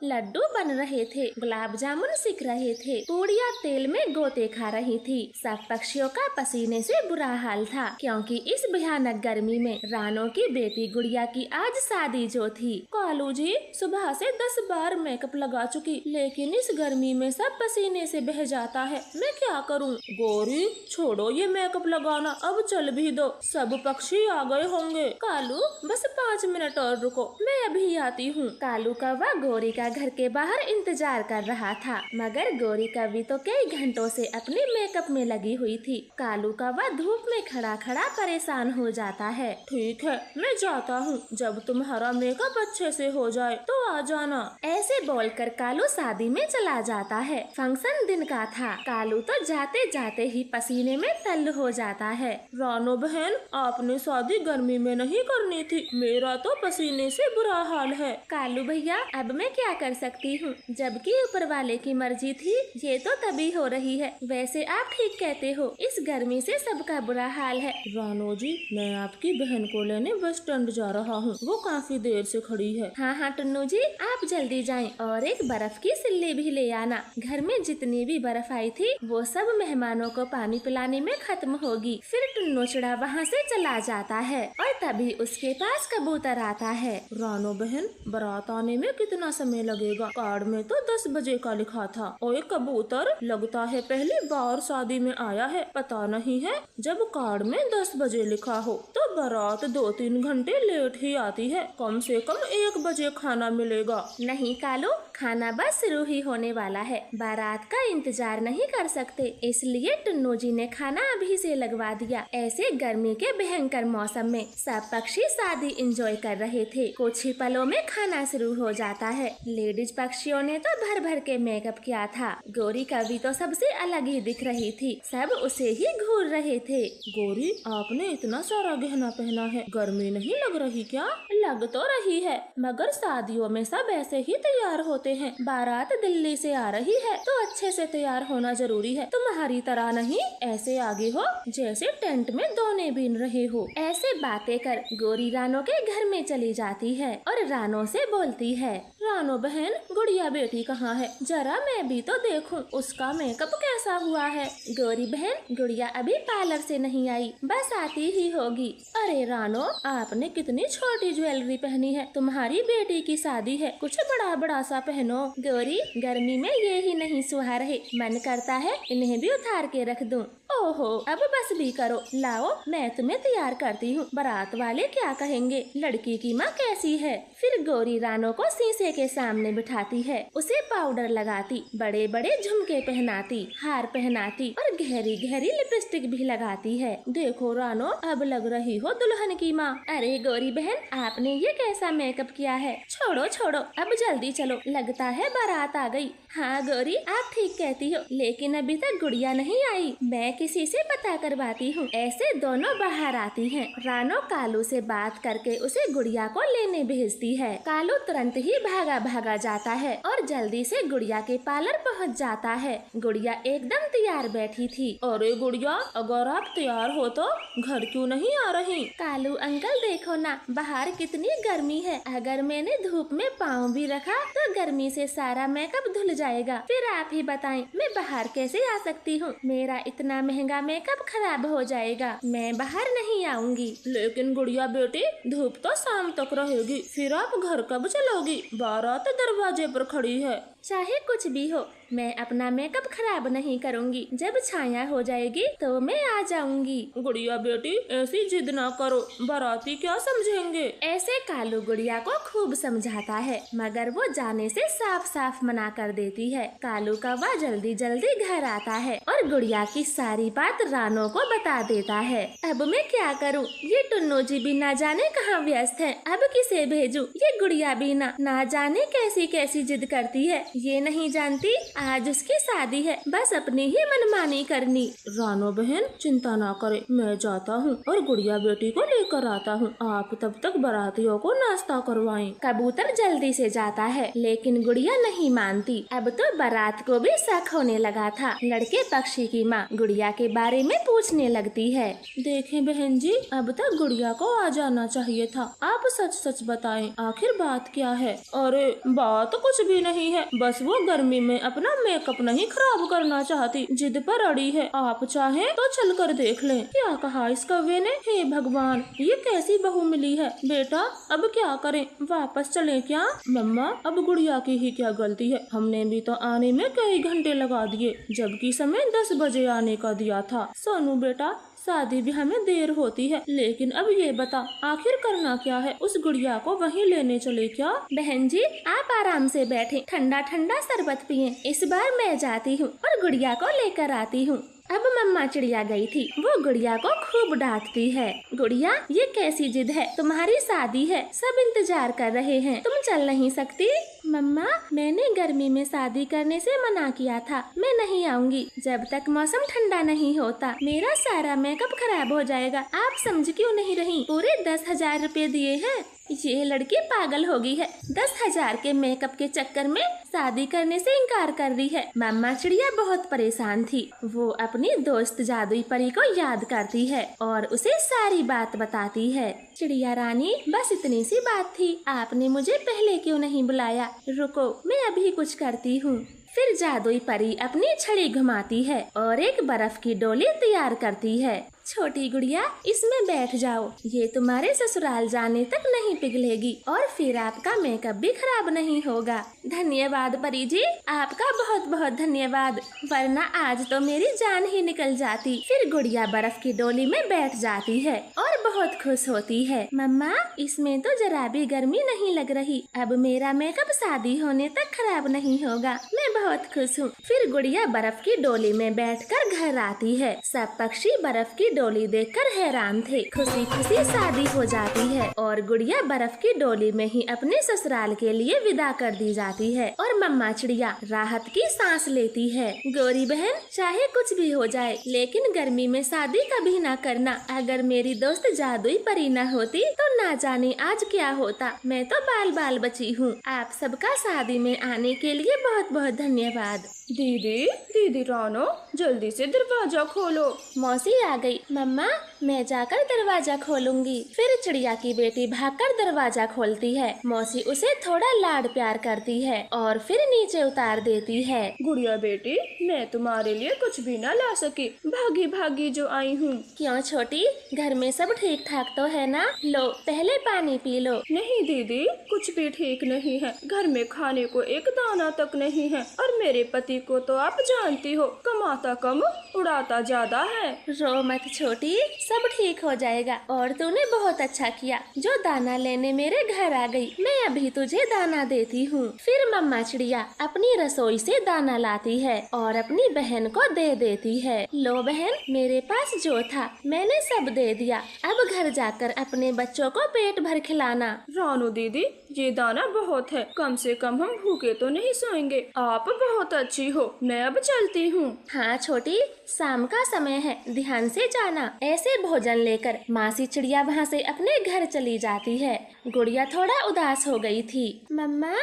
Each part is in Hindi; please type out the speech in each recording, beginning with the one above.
लड्डू बन रहे थे, गुलाब जामुन सिक रहे थे, पूड़ियाँ तेल में गोते खा रही थी। सब पक्षियों का पसीने से बुरा हाल था, क्योंकि इस भयानक गर्मी में रानो की बेटी गुड़िया की आज शादी जो थी। कालू जी, सुबह से 10 बार मेकअप लगा चुकी, लेकिन इस गर्मी में सब पसीने से बह जाता है, मैं क्या करूं? गौरी, छोड़ो ये मेकअप लगाना, अब चल भी दो, सब पक्षी आ गए होंगे। कालू, बस 5 मिनट और रुको, मैं अभी आती हूँ। कालू कौवा गौरी का घर के बाहर इंतजार कर रहा था, मगर गौरी कौवी तो कई घंटों से अपने मेकअप में लगी हुई थी। कालू कौवा धूप में खड़ा खड़ा परेशान हो जाता है। ठीक है, मैं जाता हूँ, जब तुम्हारा मेकअप अच्छे से हो जाए तो आ जाना। ऐसे बोलकर कालू शादी में चला जाता है। फंक्शन दिन का था। कालू तो जाते जाते ही पसीने में तल्ल हो जाता है। रानो बहन, आपने शादी गर्मी में नहीं करनी थी, मेरा तो पसीने से बुरा हाल है। कालू भैया, अब मैं क्या कर सकती हूँ, जबकि ऊपर वाले की मर्जी थी, ये तो तभी हो रही है। वैसे आप ठीक कहते हो, इस गर्मी से सबका बुरा हाल है। रानो जी, मैं आपकी बहन को लेने बस स्टैंड जा रहा हूँ, वो काफी देर से खड़ी है। हाँ हाँ टुन्नू जी, आप जल्दी जाएं और एक बर्फ की सिल्ली भी ले आना। घर में जितनी भी बर्फ आई थी वो सब मेहमानों को पानी पिलाने में खत्म होगी। फिर टुन्नू चिड़ा वहाँ से चला जाता है और तभी उसके पास कबूतर आता है। रानो बहन, बारात आने में कितना समय लगेगा? कार्ड में तो 10 बजे का लिखा था। ओए कबूतर, लगता है पहली बार शादी में आया है। पता नहीं है, जब कार्ड में 10 बजे लिखा हो तो बारात 2-3 घंटे लेट ही आती है। कम से कम 1 बजे खाना मिलेगा। नहीं कालू, खाना बस शुरू ही होने वाला है, बारात का इंतजार नहीं कर सकते, इसलिए टुन्नू जी ने खाना अभी से लगवा दिया। ऐसे गर्मी के भयंकर मौसम में सब पक्षी शादी एंजॉय कर रहे थे। कुछ ही पलों में खाना शुरू हो जाता है। लेडीज पक्षियों ने तो भर भर के मेकअप किया था। गौरी कभी तो सबसे अलग ही दिख रही थी, सब उसे ही घूर रहे थे। गौरी, आपने इतना सारा गहना पहना है, गर्मी नहीं लग रही क्या? लग तो रही है, मगर शादियों में सब ऐसे ही तैयार होते हैं। बारात दिल्ली से आ रही है तो अच्छे से तैयार होना जरूरी है। तुम्हारी तरह नहीं, ऐसे आगे हो जैसे टेंट में दोने बीन रहे हो। ऐसे बातें कर गौरी रानो के घर में चली जाती है और रानो से बोलती है, रानो बहन, गुड़िया बेटी कहाँ है? जरा मैं भी तो देखूं उसका मेकअप कैसा हुआ है। गौरी बहन, गुड़िया अभी पार्लर से नहीं आई, बस आती ही होगी। अरे रानो, आपने कितनी छोटी ज्वेलरी पहनी है, तुम्हारी बेटी की शादी है, कुछ बड़ा बड़ा सा पहनो। गौरी, गर्मी में ये ही नहीं सुहा रहे, मन करता है इन्हें भी उतार के रख दूं। ओहो, अब बस भी करो, लाओ मैं तुम्हें तैयार करती हूँ, बारात वाले क्या कहेंगे, लड़की की माँ कैसी है। फिर गौरी रानो को शीशे के सामने बिठाती है, उसे पाउडर लगाती, बड़े बड़े झुमके पहनाती, हार पहनाती और गहरी गहरी लिपस्टिक भी लगाती है। देखो रानो, अब लग रही हो दुल्हन की माँ। अरे गौरी बहन, आपने ये कैसा मेकअप किया है? छोड़ो छोड़ो, अब जल्दी चलो, लगता है बारात आ गई। हाँ गौरी, आप ठीक कहती हो, लेकिन अभी तक गुड़िया नहीं आई, मैं किसी से पता करवाती हूँ। ऐसे दोनों बाहर आती हैं। रानो कालू से बात करके उसे गुड़िया को लेने भेजती है। कालू तुरंत ही भागा भागा जाता है और जल्दी से गुड़िया के पार्लर पहुँच जाता है। गुड़िया एकदम तैयार बैठी थी। अरे गुड़िया, अगर आप तैयार हो तो घर क्यों नहीं आ रही? कालू अंकल देखो ना, बाहर कितनी गर्मी है, अगर मैंने धूप में पाँव भी रखा तो गर्मी से सारा मेकअप धुल जाएगा। फिर आप ही बताएं, मैं बाहर कैसे आ सकती हूँ? मेरा इतना महंगा मेकअप खराब हो जाएगा, मैं बाहर नहीं आऊंगी। लेकिन गुड़िया बेटी, धूप तो शाम तक रहेगी, फिर आप घर कब चलोगी? बारात दरवाजे पर खड़ी है। चाहे कुछ भी हो, मैं अपना मेकअप खराब नहीं करूंगी, जब छाया हो जाएगी तो मैं आ जाऊंगी। गुड़िया बेटी, ऐसी जिद ना करो, बाराती क्या समझेंगे? ऐसे कालू गुड़िया को खूब समझाता है, मगर वो जाने से साफ साफ मना कर देती है। कालू कौवा जल्दी जल्दी घर आता है और गुड़िया की सारी बात रानो को बता देता है। अब मैं क्या करूं? ये टुन्नू जी भी ना जाने कहाँ व्यस्त है, अब किसे भेजूं? ये गुड़िया भी ना जाने कैसी कैसी जिद करती है, ये नहीं जानती आज उसकी शादी है, बस अपनी ही मनमानी करनी। रानो बहन चिंता ना करे, मैं जाता हूँ और गुड़िया बेटी को लेकर आता हूँ। आप तब तक बारातियों को नाश्ता करवाएं। कबूतर जल्दी से जाता है, लेकिन गुड़िया नहीं मानती। अब तो बारात को भी शक होने लगा था। लड़के पक्षी की माँ गुड़िया के बारे में पूछने लगती है। देखें बहन जी, अब तक गुड़िया को आ जाना चाहिए था। आप सच सच बताएं, आखिर बात क्या है? अरे बात कुछ भी नहीं है, बस वो गर्मी में अपना मेकअप नहीं खराब करना चाहती, जिद पर अड़ी है। आप चाहें तो चलकर देख लें। क्या कहा इस कौवे ने? हे भगवान, ये कैसी बहू मिली है। बेटा अब क्या करें, वापस चलें क्या? मम्मा अब गुड़िया की ही क्या गलती है, हमने भी तो आने में कई घंटे लगा दिए, जबकि समय 10 बजे आने का दिया था। सोनू बेटा शादी भी हमें देर होती है, लेकिन अब ये बता आखिर करना क्या है? उस गुड़िया को वहीं लेने चले क्या? बहन जी आप आराम से बैठे, ठंडा ठंडा शरबत पिए। इस बार मैं जाती हूँ और गुड़िया को लेकर आती हूँ। अब मम्मा चिड़िया गई थी, वो गुड़िया को खूब डांटती है। गुड़िया ये कैसी जिद है, तुम्हारी शादी है, सब इंतजार कर रहे हैं, तुम चल नहीं सकती? मम्मा मैंने गर्मी में शादी करने से मना किया था, मैं नहीं आऊंगी। जब तक मौसम ठंडा नहीं होता मेरा सारा मेकअप खराब हो जाएगा। आप समझ क्यों नहीं रही? पूरे 10,000 रुपए दिए हैं। ये लड़की पागल हो गई है, 10,000 के मेकअप के चक्कर में शादी करने से इनकार कर दी है। मम्मा चिड़िया बहुत परेशान थी। वो अपनी दोस्त जादुई परी को याद करती है और उसे सारी बात बताती है। चिड़िया रानी बस इतनी सी बात थी, आपने मुझे पहले क्यों नहीं बुलाया? रुको मैं अभी कुछ करती हूँ। फिर जादुई परी अपनी छड़ी घुमाती है और एक बर्फ की डोली तैयार करती है। छोटी गुड़िया इसमें बैठ जाओ, ये तुम्हारे ससुराल जाने तक नहीं पिघलेगी और फिर आपका मेकअप भी खराब नहीं होगा। धन्यवाद परी जी, आपका बहुत बहुत धन्यवाद, वरना आज तो मेरी जान ही निकल जाती। फिर गुड़िया बर्फ की डोली में बैठ जाती है और बहुत खुश होती है। मम्मा इसमें तो जरा भी गर्मी नहीं लग रही, अब मेरा मेकअप शादी होने तक खराब नहीं होगा, मैं बहुत खुश हूँ। फिर गुड़िया बर्फ की डोली में बैठकर घर आती है। सब पक्षी बर्फ की डोली देखकर हैरान थे। खुशी खुशी शादी हो जाती है और गुड़िया बर्फ की डोली में ही अपने ससुराल के लिए विदा कर दी जाती है और मम्मा चिड़िया राहत की सांस लेती है। गौरी बहन चाहे कुछ भी हो जाए, लेकिन गर्मी में शादी कभी ना करना। अगर मेरी दोस्त जादुई परी न होती तो ना जाने आज क्या होता। मैं तो बाल बाल बची हूँ। आप सबका शादी में आने के लिए बहुत बहुत धन्यवाद। दीदी रानो जल्दी से दरवाजा खोलो। मौसी आ गई। मम्मा मैं जाकर दरवाजा खोलूंगी। फिर चिड़िया की बेटी भागकर दरवाजा खोलती है। मौसी उसे थोड़ा लाड प्यार करती है और फिर नीचे उतार देती है। गुड़िया बेटी मैं तुम्हारे लिए कुछ भी न ला सकी, भागी भागी जो आई हूँ। क्यों छोटी, घर में सब ठीक ठाक तो है ना? लो पहले पानी पी लो। नहीं दीदी कुछ भी ठीक नहीं है, घर में खाने को एक दाना तक नहीं है और मेरे पति को तो आप जानती हो, कमाता कम उड़ाता ज्यादा है। रो मत छोटी, सब ठीक हो जाएगा। और तूने बहुत अच्छा किया जो दाना लेने मेरे घर आ गई। मैं अभी तुझे दाना देती हूँ। फिर मम्मा चिड़िया अपनी रसोई से दाना लाती है और अपनी बहन को दे देती है। लो बहन, मेरे पास जो था मैंने सब दे दिया, अब घर जाकर अपने बच्चों को पेट भर खिलाना। रानू दीदी ये दाना बहुत है, कम से कम हम भूखे तो नहीं सोएंगे। आप बहुत अच्छी हो, मैं अब चलती हूँ। हाँ छोटी, शाम का समय है, ध्यान से जाना। ऐसे भोजन लेकर मासी चिड़िया वहाँ से अपने घर चली जाती है। गुड़िया थोड़ा उदास हो गई थी। मम्मा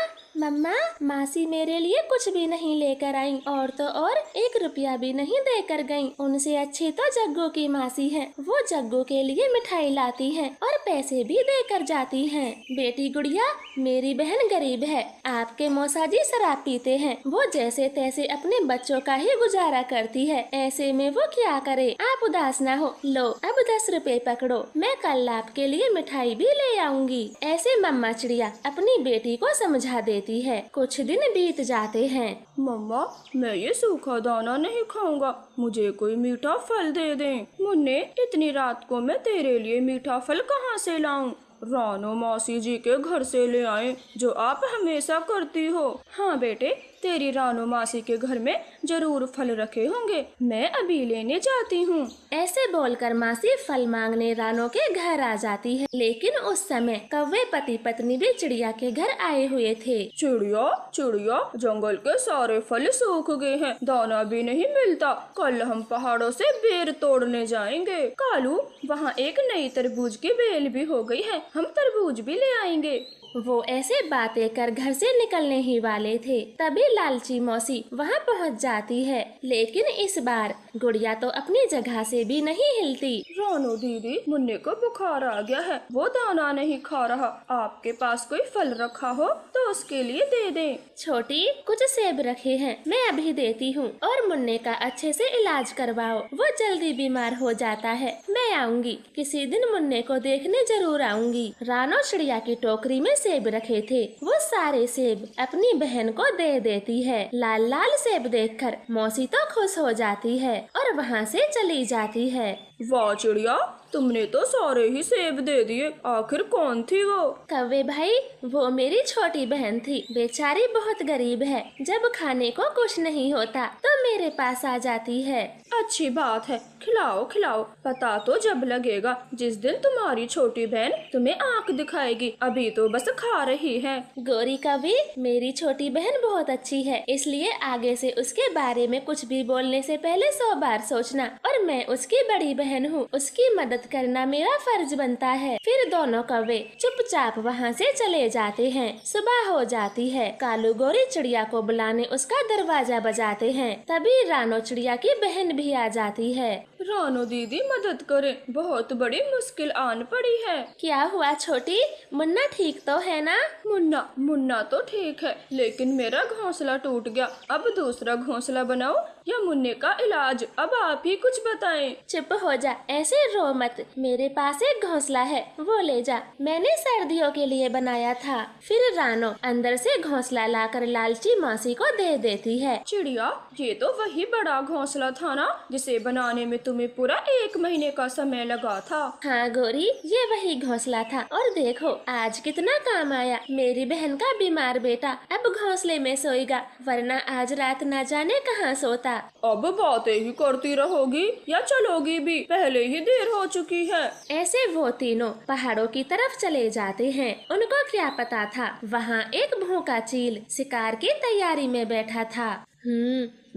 मासी मेरे लिए कुछ भी नहीं लेकर आई और तो और 1 रुपया भी नहीं देकर गयी। उनसे अच्छी तो जग्गू की मासी है, वो जग्गू के लिए मिठाई लाती हैं और पैसे भी देकर जाती हैं। बेटी गुड़िया मेरी बहन गरीब है, आपके मौसा जी शराब पीते हैं, वो जैसे तैसे अपने बच्चों का ही गुजारा करती है, ऐसे में वो क्या करे। आप उदास ना हो, लो अब 10 रुपए पकड़ो, मैं कल आपके लिए मिठाई भी ले आऊंगी। ऐसे मम्मा चिड़िया अपनी बेटी को समझा देती है। कुछ दिन बीत जाते हैं। मम्मा मैं ये सूखा दाना नहीं खाऊंगा, मुझे कोई मीठा फल दे दें। मुन्ने इतनी रात को मैं तेरे लिए मीठा फल कहाँ से लाऊं? रानो मौसी जी के घर से ले आए, जो आप हमेशा करती हो। हाँ बेटे, तेरी रानो मासी के घर में जरूर फल रखे होंगे, मैं अभी लेने जाती हूँ। ऐसे बोलकर मासी फल मांगने रानो के घर आ जाती है। लेकिन उस समय कौवे पति पत्नी भी चिड़िया के घर आए हुए थे। चिड़िया चिड़िया, जंगल के सारे फल सूख गए हैं, दाना भी नहीं मिलता। कल हम पहाड़ों से बेर तोड़ने जाएंगे। कालू, वहाँ एक नई तरबूज की बेल भी हो गई है, हम तरबूज भी ले आएंगे। वो ऐसे बातें कर घर से निकलने ही वाले थे, तभी लालची मौसी वहाँ पहुँच जाती है। लेकिन इस बार गुड़िया तो अपनी जगह से भी नहीं हिलती। रानो दीदी, मुन्ने को बुखार आ गया है, वो दाना नहीं खा रहा। आपके पास कोई फल रखा हो तो उसके लिए दे दें। छोटी, कुछ सेब रखे हैं, मैं अभी देती हूँ, और मुन्ने का अच्छे से इलाज करवाओ, वो जल्दी बीमार हो जाता है। मैं आऊंगी, किसी दिन मुन्ने को देखने जरूर आऊंगी। रानो चिड़िया की टोकरी में सेब रखे थे, वो सारे सेब अपनी बहन को दे देती है। लाल लाल सेब देखकर मौसी तो खुश हो जाती है और वहाँ से चली जाती है। वाह चिड़िया, तुमने तो सारे ही सेब दे दिए। आखिर कौन थी वो? कौवे भाई, वो मेरी छोटी बहन थी। बेचारी बहुत गरीब है, जब खाने को कुछ नहीं होता तो मेरे पास आ जाती है। अच्छी बात है, खिलाओ खिलाओ। पता तो जब लगेगा जिस दिन तुम्हारी छोटी बहन तुम्हें आंख दिखाएगी, अभी तो बस खा रही है। गोरी कौवे, मेरी छोटी बहन बहुत अच्छी है, इसलिए आगे से उसके बारे में कुछ भी बोलने से पहले 100 बार सोचना। और मैं उसकी बड़ी बहन हूँ, उसकी मदद करना मेरा फर्ज बनता है। फिर दोनों कौवे चुपचाप वहाँ से चले जाते हैं। सुबह हो जाती है, कालू गोरी चिड़िया को बुलाने उसका दरवाजा बजाते हैं। तभी रानो चिड़िया की बहन भी आ जाती है। रानो दीदी, मदद करें, बहुत बड़ी मुश्किल आन पड़ी है। क्या हुआ छोटी, मुन्ना ठीक तो है ना? मुन्ना तो ठीक है, लेकिन मेरा घोंसला टूट गया। अब दूसरा घोंसला बनाओ या मुन्ने का इलाज? अब आप ही कुछ बताएं। चुप हो जा, ऐसे रो मत। मेरे पास एक घोंसला है, वो ले जा, मैंने सर्दियों के लिए बनाया था। फिर रानो अंदर से घोंसला लाकर लालची मौसी को दे देती है। चिड़िया, ये तो वही बड़ा घोंसला था ना, जिसे बनाने में तुम्हें पूरा 1 महीने का समय लगा था। हाँ गोरी, ये वही घोंसला था, और देखो आज कितना काम आया। मेरी बहन का बीमार बेटा अब घोंसले में सोएगा, वरना आज रात न जाने कहाँ सोता। अब बातें ही करती रहोगी या चलोगी भी? पहले ही देर हो चुकी है। ऐसे वो तीनों पहाड़ों की तरफ चले जाते हैं। उनको क्या पता था, वहाँ एक भूखा चील शिकार की तैयारी में बैठा था।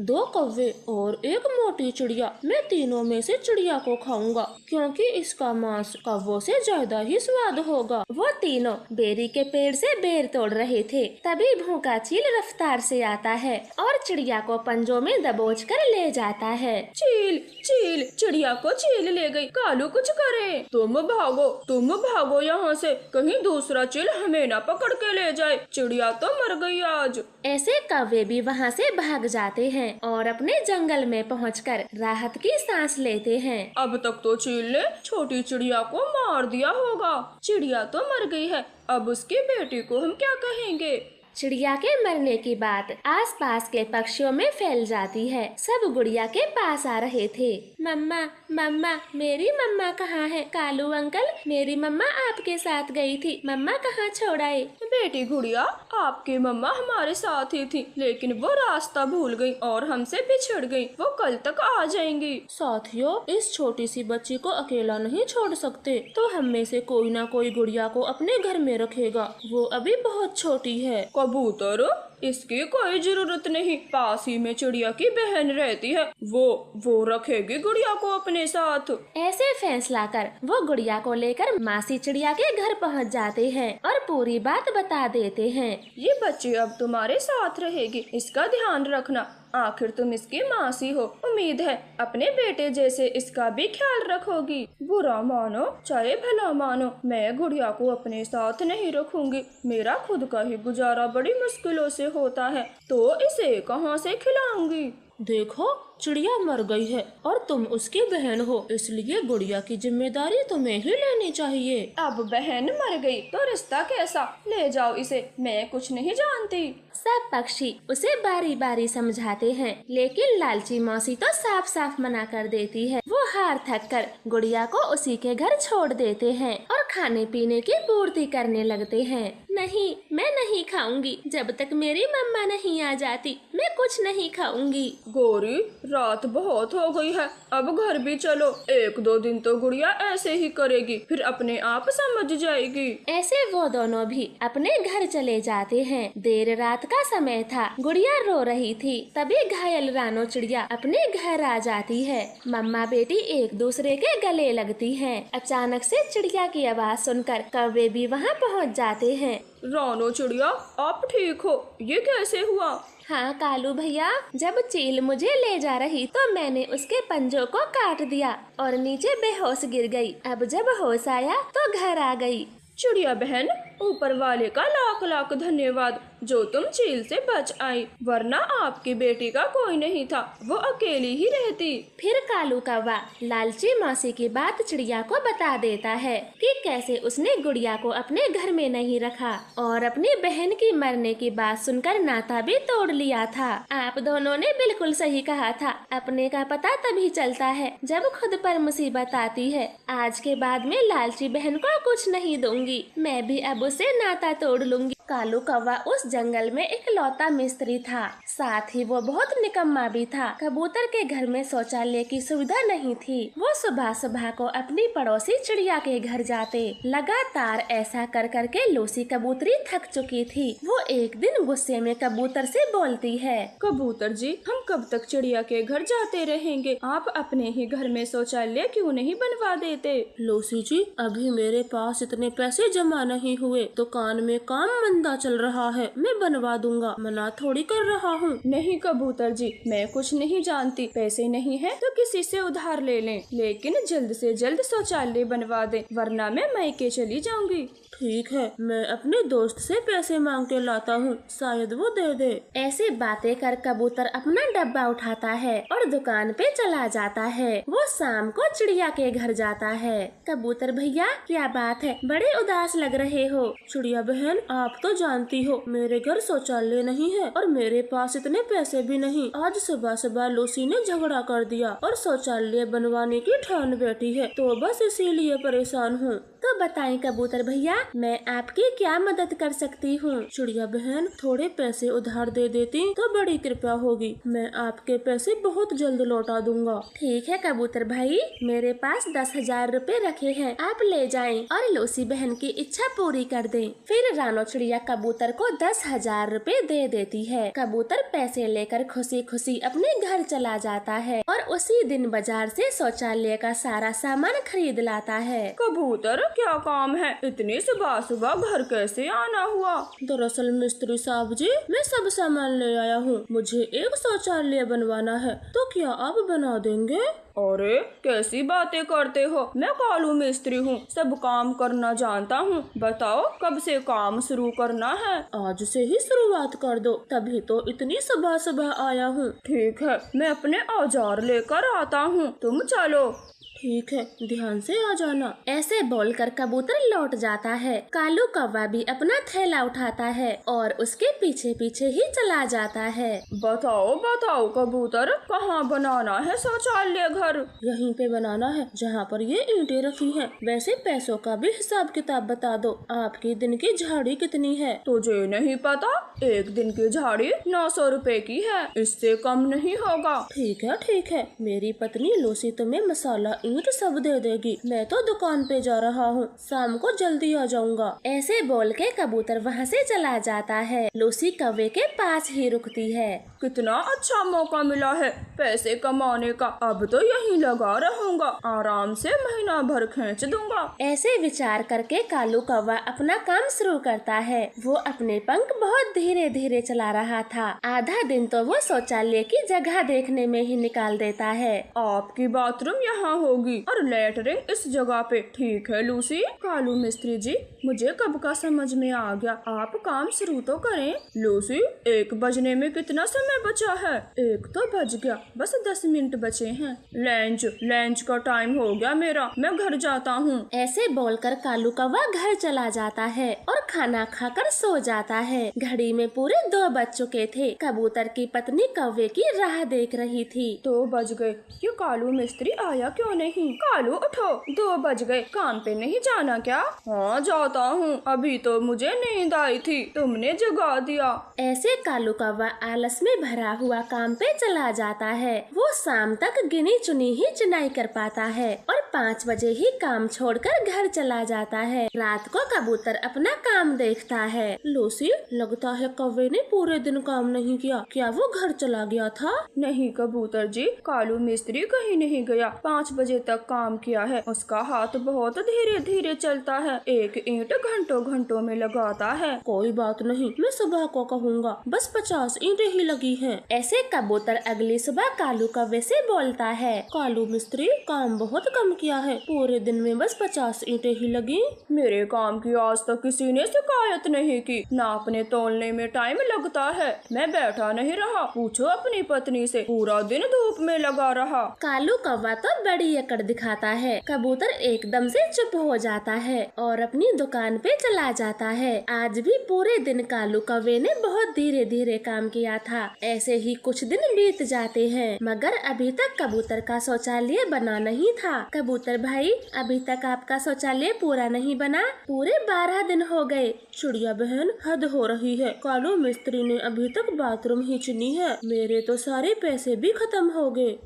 2 कौवे और एक मोटी चिड़िया, मैं तीनों में से चिड़िया को खाऊंगा, क्योंकि इसका मांस कौवों से ज्यादा ही स्वाद होगा। वो तीनों बेरी के पेड़ से बेर तोड़ रहे थे, तभी भूखा चील रफ्तार से आता है और चिड़िया को पंजों में दबोच कर ले जाता है। चील चील, चिड़िया को चील ले गई। कालू, कुछ करे। तुम भागो यहाँ से, कहीं दूसरा चील हमें न पकड़ के ले जाए। चिड़िया तो मर गई आज। ऐसे कौवे भी वहाँ से भाग जाते हैं और अपने जंगल में पहुंचकर राहत की सांस लेते हैं। अब तक तो चील ने छोटी चिड़िया को मार दिया होगा। चिड़िया तो मर गई है, अब उसकी बेटी को हम क्या कहेंगे? चिड़िया के मरने की बात आसपास के पक्षियों में फैल जाती है। सब गुड़िया के पास आ रहे थे। मम्मा मम्मा, मेरी मम्मा कहाँ है? कालू अंकल, मेरी मम्मा आपके साथ गई थी, मम्मा कहाँ छोड़ आए? बेटी गुड़िया, आपकी मम्मा हमारे साथ ही थी, लेकिन वो रास्ता भूल गई और हमसे बिछड़ गई। वो कल तक आ जाएंगी। साथियों, इस छोटी सी बच्ची को अकेला नहीं छोड़ सकते, तो हम में से कोई ना कोई गुड़िया को अपने घर में रखेगा। वो अभी बहुत छोटी है। कबूतर, इसकी कोई जरूरत नहीं, पास ही में चिड़िया की बहन रहती है, वो रखेगी गुड़िया को अपने साथ। ऐसे फैसला कर वो गुड़िया को लेकर मासी चिड़िया के घर पहुंच जाते हैं और पूरी बात बता देते हैं। ये बच्ची अब तुम्हारे साथ रहेगी, इसका ध्यान रखना। आखिर तुम इसकी मासी हो, उम्मीद है अपने बेटे जैसे इसका भी ख्याल रखोगी। बुरा मानो चाहे भला मानो, मैं गुड़िया को अपने साथ नहीं रखूंगी। मेरा खुद का ही गुजारा बड़ी मुश्किलों से होता है, तो इसे कहाँ से खिलाऊंगी? देखो, चिड़िया मर गई है और तुम उसकी बहन हो, इसलिए गुड़िया की जिम्मेदारी तुम्हें ही लेनी चाहिए। अब बहन मर गई तो रिश्ता कैसा? ले जाओ इसे, मैं कुछ नहीं जानती। सब पक्षी उसे बारी बारी समझाते हैं, लेकिन लालची मौसी तो साफ साफ मना कर देती है। वो हार थक कर गुड़िया को उसी के घर छोड़ देते हैं और खाने पीने की पूर्ति करने लगते हैं। नहीं, मैं नहीं खाऊंगी, जब तक मेरी मम्मा नहीं आ जाती मैं कुछ नहीं खाऊंगी। गौरी, रात बहुत हो गई है, अब घर भी चलो। 1-2 दिन तो गुड़िया ऐसे ही करेगी, फिर अपने आप समझ जाएगी। ऐसे वो दोनों भी अपने घर चले जाते हैं। देर रात का समय था, गुड़िया रो रही थी, तभी घायल रानो चिड़िया अपने घर आ जाती है। मम्मा बेटी एक दूसरे के गले लगती हैं। अचानक से चिड़िया की आवाज सुनकर कौवे भी वहाँ पहुँच जाते हैं। रानो चिड़िया, आप ठीक हो? ये कैसे हुआ? हाँ कालू भैया, जब चील मुझे ले जा रही तो मैंने उसके पंजों को काट दिया और नीचे बेहोश गिर गई। अब जब होश आया तो घर आ गई। चिड़िया बहन, ऊपर वाले का लाख लाख धन्यवाद जो तुम चील से बच आई, वरना आपकी बेटी का कोई नहीं था, वो अकेली ही रहती। फिर कालू कौवा लालची मौसी की बात चिड़िया को बता देता है कि कैसे उसने गुड़िया को अपने घर में नहीं रखा और अपनी बहन की मरने की बात सुनकर नाता भी तोड़ लिया था। आप दोनों ने बिल्कुल सही कहा था, अपने का पता तभी चलता है जब खुद पर मुसीबत आती है। आज के बाद में लालची बहन को कुछ नहीं दूंगी, मैं भी अब उसे नाता तोड़ लूंगी। कालू कौवा उस जंगल में एक लौता मिस्त्री था, साथ ही वो बहुत निकम्मा भी था। कबूतर के घर में शौचालय की सुविधा नहीं थी। वो सुबह सुबह को अपनी पड़ोसी चिड़िया के घर जाते। लगातार ऐसा कर कर के लूसी कबूतरी थक चुकी थी। वो एक दिन गुस्से में कबूतर से बोलती है, कबूतर जी, हम कब तक चिड़िया के घर जाते रहेंगे? आप अपने ही घर में शौचालय क्यों नहीं बनवा देते? लूसी जी, अभी मेरे पास इतने पैसे जमा नहीं हुए, दुकान में काम मंदा चल रहा है, मैं बनवा दूंगा, मना थोड़ी कर रहा हूँ। नहीं कबूतर जी, मैं कुछ नहीं जानती, पैसे नहीं है तो किसी से उधार ले लें, लेकिन जल्द से जल्द शौचालय बनवा दें, वरना मैं मायके चली जाऊंगी। ठीक है, मैं अपने दोस्त से पैसे मांग के लाता हूँ, शायद वो दे दे। ऐसे बातें कर कबूतर अपना डब्बा उठाता है और दुकान पे चला जाता है। वो शाम को चिड़िया के घर जाता है। कबूतर भैया, क्या बात है, बड़े उदास लग रहे हो? चिड़िया बहन, आप तो जानती हो मेरे घर शौचालय नहीं है और मेरे पास इतने पैसे भी नहीं। आज सुबह सुबह लूसी ने झगड़ा कर दिया और शौचालय बनवाने की ठान बैठी है, तो बस इसीलिए परेशान हूँ। तो बताएं कबूतर भैया, मैं आपकी क्या मदद कर सकती हूँ? चिड़िया बहन, थोड़े पैसे उधार दे देती तो बड़ी कृपया होगी, मैं आपके पैसे बहुत जल्द लौटा दूंगा। ठीक है कबूतर भाई, मेरे पास 10,000 रुपए रखे हैं, आप ले जाएं और लूसी बहन की इच्छा पूरी कर दें। फिर रानो चिड़िया कबूतर को 10,000 रुपए दे देती है। कबूतर पैसे लेकर खुशी खुशी अपने घर चला जाता है और उसी दिन बाजार से शौचालय का सारा सामान खरीद लाता है। कबूतर, क्या काम है? इतनी सुबह सुबह घर कैसे आना हुआ? दरअसल मिस्त्री साहब जी, मैं सब सामान ले आया हूँ, मुझे एक शौचालय बनवाना है, तो क्या आप बना देंगे? अरे कैसी बातें करते हो, मैं कालू मिस्त्री हूँ, सब काम करना जानता हूँ। बताओ कब से काम शुरू करना है? आज से ही शुरुआत कर दो, तभी तो इतनी सुबह सुबह आया हूँ। ठीक है, मैं अपने औजार लेकर आता हूँ, तुम चलो। ठीक है, ध्यान से आ जाना। ऐसे बोलकर कबूतर लौट जाता है। कालू कौवा भी अपना थैला उठाता है और उसके पीछे पीछे ही चला जाता है। बताओ बताओ कबूतर, कहाँ बनाना है शौचालय घर? यहीं पे बनाना है जहाँ पर ये ईंटें रखी हैं। वैसे पैसों का भी हिसाब किताब बता दो, आपकी दिन की झाड़ी कितनी है? तुझे नहीं पता? एक दिन की झाड़ी 900 रुपए की है, इससे कम नहीं होगा। ठीक है, मेरी पत्नी लूसी तुम्हें मसाला ईंट सब दे देगी, मैं तो दुकान पे जा रहा हूँ, शाम को जल्दी आ जाऊंगा। ऐसे बोल के कबूतर वहाँ से चला जाता है। लूसी कौवे के पास ही रुकती है। कितना अच्छा मौका मिला है पैसे कमाने का, अब तो यहीं लगा रहूंगा, आराम से महीना भर खींच दूंगा। ऐसे विचार करके कालू कौवा अपना काम शुरू करता है। वो अपने पंख बहुत धीरे धीरे चला रहा था। आधा दिन तो वो शौचालय की जगह देखने में ही निकाल देता है। आपकी बाथरूम यहाँ होगी और लेटरिन इस जगह पे। ठीक है लूसी। कालू मिस्त्री जी, मुझे कब का समझ में आ गया, आप काम शुरू तो करें। लूसी, 1 बजने में कितना समय बचा है? 1 तो बज गया, बस 10 मिनट बचे हैं। लंच का टाइम हो गया मेरा, मैं घर जाता हूँ। ऐसे बोलकर कालू कौवा घर चला जाता है और खाना खाकर सो जाता है। घड़ी में पूरे 2 बज चुके थे। कबूतर की पत्नी कौवे की राह देख रही थी। 2 बज गए, ये कालू मिस्त्री आया क्यों नहीं। कालू उठो, 2 बज गए, काम पे नहीं जाना क्या? हाँ जाता हूँ, अभी तो मुझे नींद आई थी, तुमने जगा दिया। ऐसे कालू कौवा आलस में भरा हुआ काम पे चला जाता है। वो शाम तक गिनी चुनी ही चुनाई कर पाता है और 5 बजे ही काम छोड़कर घर चला जाता है। रात को कबूतर अपना काम देखता है। लूसी, लगता है कौवे ने पूरे दिन काम नहीं किया। क्या वो घर चला गया था? नहीं कबूतर जी, कालू मिस्त्री कहीं नहीं गया, 5 बजे तक काम किया है। उसका हाथ बहुत धीरे धीरे चलता है, एक ईंट घंटों घंटों में लगाता है। कोई बात नहीं, मैं सुबह को कहूँगा, बस 50 ईंटें ही लगी हैं। ऐसे कबूतर अगली सुबह कालू कौवे से बोलता है। कालू मिस्त्री, काम बहुत कम किया है, पूरे दिन में बस 50 ईंटें ही लगी। मेरे काम की आज तक किसी ने शिकायत नहीं की। नापने तोलने में टाइम लगता है, मैं बैठा नहीं रहा। पूछो अपनी पत्नी से, पूरा दिन धूप में लगा रहा। कालू कौवा तो बड़ी अकड़ दिखाता है। कबूतर एकदम से चुप हो जाता है और अपनी दुकान पे चला जाता है। आज भी पूरे दिन कालू कौवे ने बहुत धीरे धीरे काम किया था। ऐसे ही कुछ दिन बीत जाते हैं, मगर अभी तक कबूतर का शौचालय बना नहीं था। कबूतर भाई, अभी तक आपका शौचालय पूरा नहीं बना? पूरे 12 दिन हो गए। चिड़िया बहन, हद हो रही है। कालू मिस्त्री ने अभी तक बाथरूम ही चुनी है, मेरे तो सारे पैसे भी खत्म हो गए।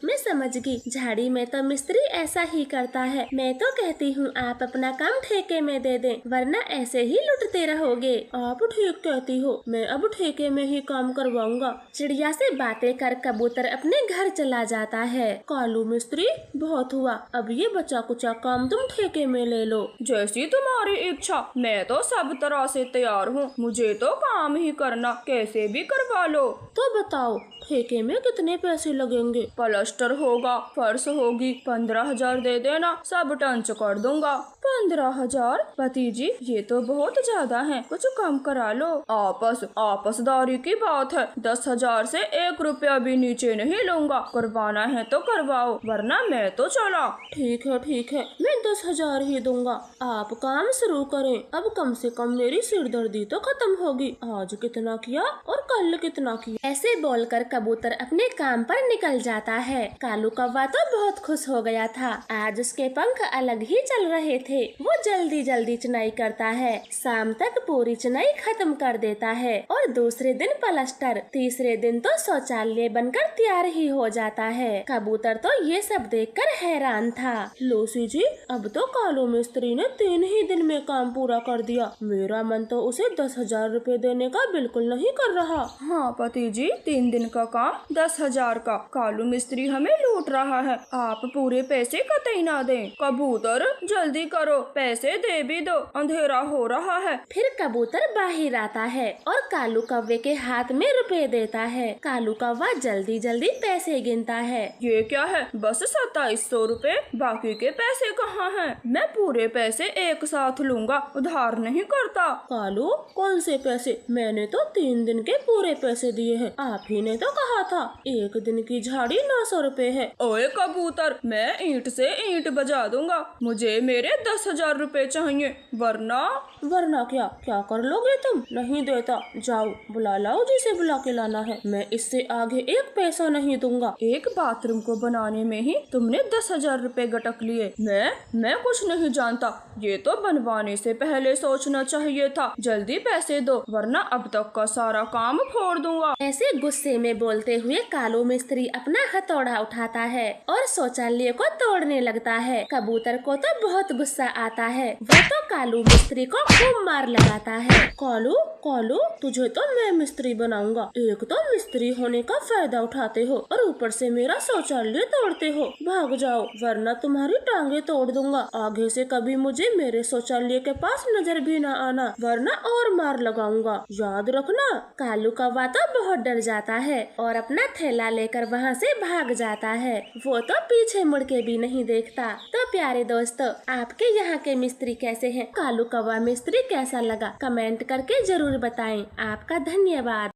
मैं समझ गई, झाड़ी में तो मिस्त्री ऐसा ही करता है। मैं तो कहती हूँ आप अपना काम ठेके में दे दें, वरना ऐसे ही लुटते रहोगे। आप ठीक कहती हो, मैं अब ठेके में ही काम करवाऊंगा। चिड़िया से बातें कर कबूतर अपने घर चला जाता है। कालू मिस्त्री, बहुत हुआ, अब ये बचा कुचा काम तुम ठेके में ले लो। जैसी तुम्हारी इच्छा, मैं तो सब तरह से तैयार हूँ। मुझे तो काम ही करना, कैसे भी करवा लो। तो बताओ, ठेके में कितने पैसे लगेंगे? प्लास्टर होगा, फर्श होगी, 15,000 दे देना, सब टंच कर दूंगा। 15,000? पति जी, ये तो बहुत ज्यादा है, कुछ कम करा लो। आपसदारी की बात है, 10,000 से 1 रुपया भी नीचे नहीं लूंगा। करवाना है तो करवाओ, वरना मैं तो चला। ठीक है, मैं 10,000 ही दूंगा। आप काम शुरू करें, अब कम से कम मेरी सिरदर्दी तो खत्म होगी। आज कितना किया और कल कितना किया। ऐसे बोलकर कबूतर अपने काम पर निकल जाता है। कालू कौवा तो बहुत खुश हो गया था। आज उसके पंख अलग ही चल रहे थे। वो जल्दी जल्दी चुनाई करता है, शाम तक पूरी चुनाई खत्म कर देता है और दूसरे दिन प्लास्टर, तीसरे दिन तो शौचालय बनकर तैयार ही हो जाता है। कबूतर तो ये सब देखकर हैरान था। लूसी जी, अब तो कालू मिस्त्री ने 3 ही दिन में काम पूरा कर दिया। मेरा मन तो उसे 10,000 रुपए देने का बिल्कुल नहीं कर रहा। हाँ पति जी, 3 दिन का काम 10,000 का। कालू मिस्त्री हमें लूट रहा है। आप पूरे पैसे कतई ना दें। कबूतर जल्दी करो, पैसे दे भी दो, अंधेरा हो रहा है। फिर कबूतर बाहर आता है और कालू कौवे के हाथ में रुपए देता है। कालू कौवा जल्दी जल्दी पैसे गिनता है। ये क्या है, बस 2700 रुपए, बाकी के पैसे कहाँ हैं? मैं पूरे पैसे एक साथ लूंगा, उधार नहीं करता। कालू, कौन से पैसे? मैंने तो 3 दिन के पूरे पैसे दिए हैं। आप ही ने तो कहा था 1 दिन की झाड़ी 900 रुपए है। ओए कबूतर, मैं ईंट से ईंट बजा दूंगा। मुझे मेरे 10,000 रुपए चाहिए, वरना क्या कर लोगे तुम? नहीं देता, जाओ बुला लाओ जिसे बुला के लाना है। मैं इससे आगे 1 पैसा नहीं दूंगा। एक बाथरूम को बनाने में ही तुमने 10,000 रुपए गटक लिए। मैं कुछ नहीं जानता, ये तो बनवाने से पहले सोचना चाहिए था। जल्दी पैसे दो, वरना अब तक का सारा काम फोड़ दूंगा। ऐसे गुस्से में बोलते हुए कालू मिस्त्री अपना हथौड़ा उठाता है और शौचालय को तोड़ने लगता है। कबूतर को तो बहुत गुस्सा आता है, वो तो कालू मिस्त्री को खूब मार लगाता है। कालू, तुझे तो मैं मिस्त्री बनाऊंगा। एक तो मिस्त्री होने का फायदा उठाते हो और ऊपर से मेरा शौचालय तोड़ते हो। भाग जाओ, वरना तुम्हारी टांगे तोड़ दूंगा। आगे से कभी मुझे मेरे शौचालय के पास नजर भी न आना, वरना और मार लगाऊंगा, याद रखना। कालू कौवा तो बहुत डर जाता है और अपना थैला लेकर वहाँ से भाग जाता है। वो तो पीछे मुड़ के भी नहीं देखता। तो प्यारे दोस्तों, आपके यहाँ के मिस्त्री कैसे हैं? कालू कौवा मिस्त्री कैसा लगा? कमेंट करके जरूर बताएं। आपका धन्यवाद।